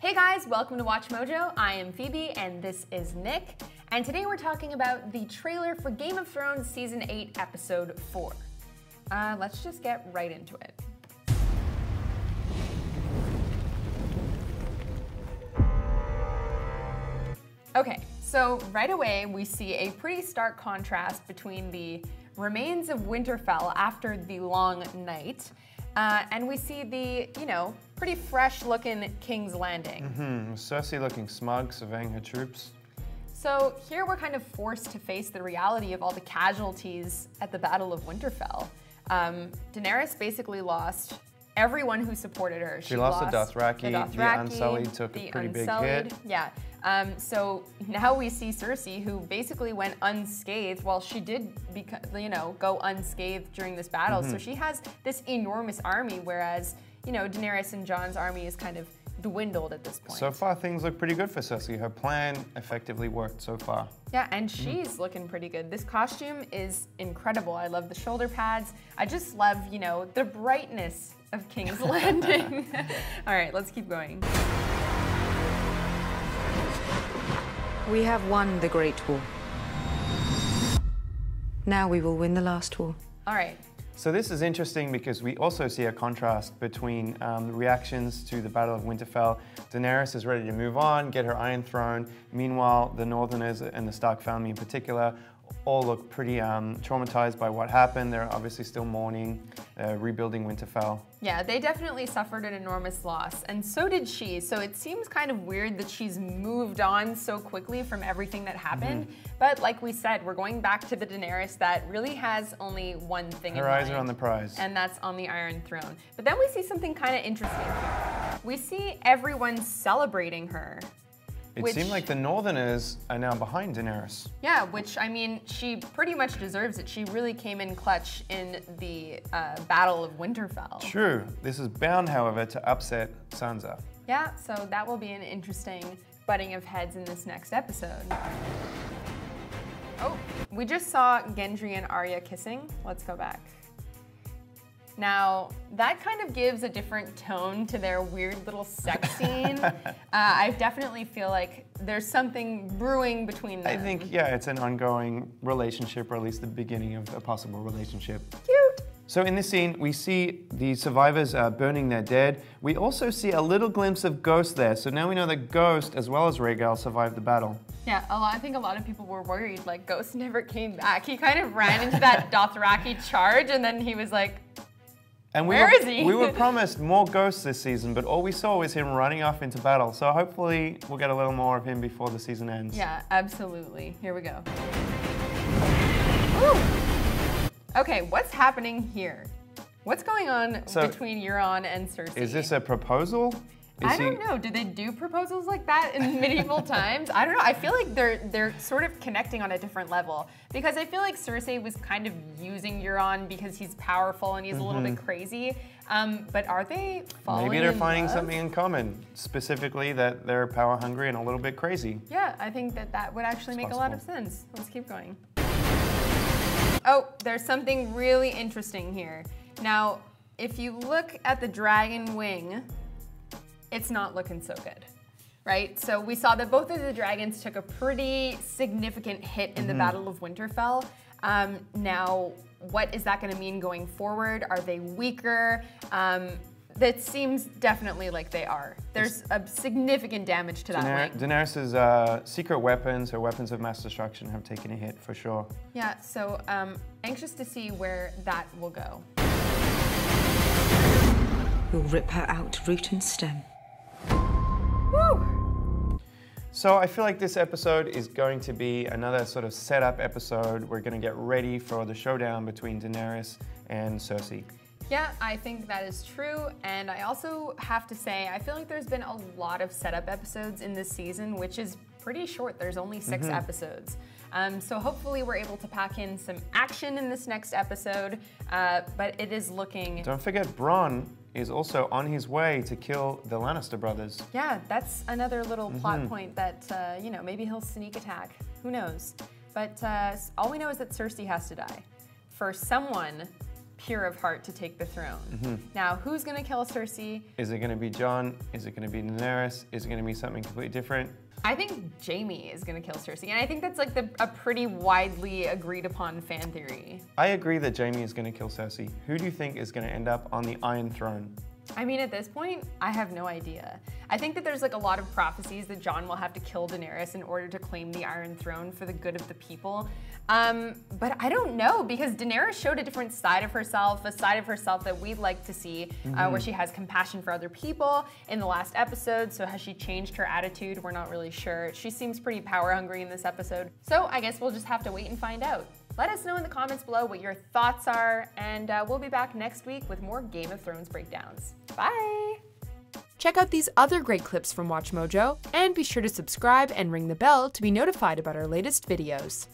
Hey guys, welcome to Watch Mojo. I am Phoebe and this is Nick. And today we're talking about the trailer for Game of Thrones Season 8, Episode 4. Let's just get right into it. Okay, so right away we see a pretty stark contrast between the remains of Winterfell after the long night, and we see the, pretty fresh-looking King's Landing. Cersei looking smug, surveying her troops. So here we're kind of forced to face the reality of all the casualties at the Battle of Winterfell. Daenerys basically lost everyone who supported her. She lost the Dothraki, the Unsullied took a pretty big hit. Yeah. So now we see Cersei, who basically went unscathed. Well, she did, go unscathed during this battle. So she has this enormous army, whereas, Daenerys and Jon's army is kind of dwindled at this point. So far, things look pretty good for Cersei. Her plan effectively worked so far. Yeah, and she's looking pretty good. This costume is incredible. I love the shoulder pads. I just love, the brightness of King's Landing. All right, let's keep going. We have won the Great War. Now we will win the last war. All right. So this is interesting because we also see a contrast between the reactions to the Battle of Winterfell. Daenerys is ready to move on, get her Iron Throne. Meanwhile, the Northerners and the Stark family in particular all look pretty traumatized by what happened. They're obviously still mourning, rebuilding Winterfell. Yeah, they definitely suffered an enormous loss, and so did she. So it seems kind of weird that she's moved on so quickly from everything that happened. But like we said, we're going back to the Daenerys that really has only one thing in mind. Her eyes are on the prize. And that's on the Iron Throne. But then we see something kind of interesting here. We see everyone celebrating her. It seemed like the Northerners are now behind Daenerys. Yeah, which, I mean, she pretty much deserves it. She really came in clutch in the Battle of Winterfell. True. This is bound, however, to upset Sansa. Yeah, so that will be an interesting butting of heads in this next episode. Oh, we just saw Gendry and Arya kissing. Let's go back. Now, that kind of gives a different tone to their weird little sex scene. I definitely feel like there's something brewing between them. I think, yeah, it's an ongoing relationship, or at least the beginning of a possible relationship. Cute! So in this scene, we see the survivors burning their dead. We also see a little glimpse of Ghost there. So now we know that Ghost, as well as Rhaegal, survived the battle. Yeah, I think a lot of people were worried, like, Ghost never came back. He kind of ran into that Dothraki charge, and then he was like, and where is he? We were promised more Ghosts this season, but all we saw was him running off into battle. So hopefully we'll get a little more of him before the season ends. Yeah, absolutely. Here we go. Woo! Okay, what's happening here? What's going on between Euron and Cersei? Is this a proposal? I don't know. Did they do proposals like that in medieval times? I don't know. I feel like they're sort of connecting on a different level, because I feel like Cersei was kind of using Euron because he's powerful and he's a little bit crazy. But are they falling in love? Maybe they're finding something in common, specifically that they're power hungry and a little bit crazy. Yeah, I think that would actually make a lot of sense. Let's keep going. Oh, there's something really interesting here. Now, if you look at the dragon wing, it's not looking so good, right? So we saw that both of the dragons took a pretty significant hit in the Battle of Winterfell. Now, what is that gonna mean going forward? Are they weaker? That seems definitely like they are. There's a significant damage to that wing. Daenerys' secret weapons, her weapons of mass destruction, have taken a hit for sure. Yeah, so anxious to see where that will go. We'll rip her out root and stem. Woo! So I feel like this episode is going to be another sort of setup episode. We're going to get ready for the showdown between Daenerys and Cersei. Yeah, I think that is true, and I also have to say, I feel like there's been a lot of setup episodes in this season, which is pretty short. There's only 6 episodes. So hopefully we're able to pack in some action in this next episode, but it is looking... Don't forget, Bronn is also on his way to kill the Lannister brothers. Yeah, that's another little plot point that, maybe he'll sneak attack. Who knows? But all we know is that Cersei has to die. For someone pure of heart to take the throne. Now, who's gonna kill Cersei? Is it gonna be Jon? Is it gonna be Daenerys? Is it gonna be something completely different? I think Jaime is gonna kill Cersei, and I think that's like a pretty widely agreed upon fan theory. I agree that Jaime is gonna kill Cersei. Who do you think is gonna end up on the Iron Throne? I mean, at this point, I have no idea. I think that there's like a lot of prophecies that Jon will have to kill Daenerys in order to claim the Iron Throne for the good of the people. But I don't know, because Daenerys showed a different side of herself, a side of herself that we'd like to see, where she has compassion for other people in the last episode. So has she changed her attitude? We're not really sure. She seems pretty power hungry in this episode. So I guess we'll just have to wait and find out. Let us know in the comments below what your thoughts are, and we'll be back next week with more Game of Thrones breakdowns. Bye! Check out these other great clips from WatchMojo, and be sure to subscribe and ring the bell to be notified about our latest videos.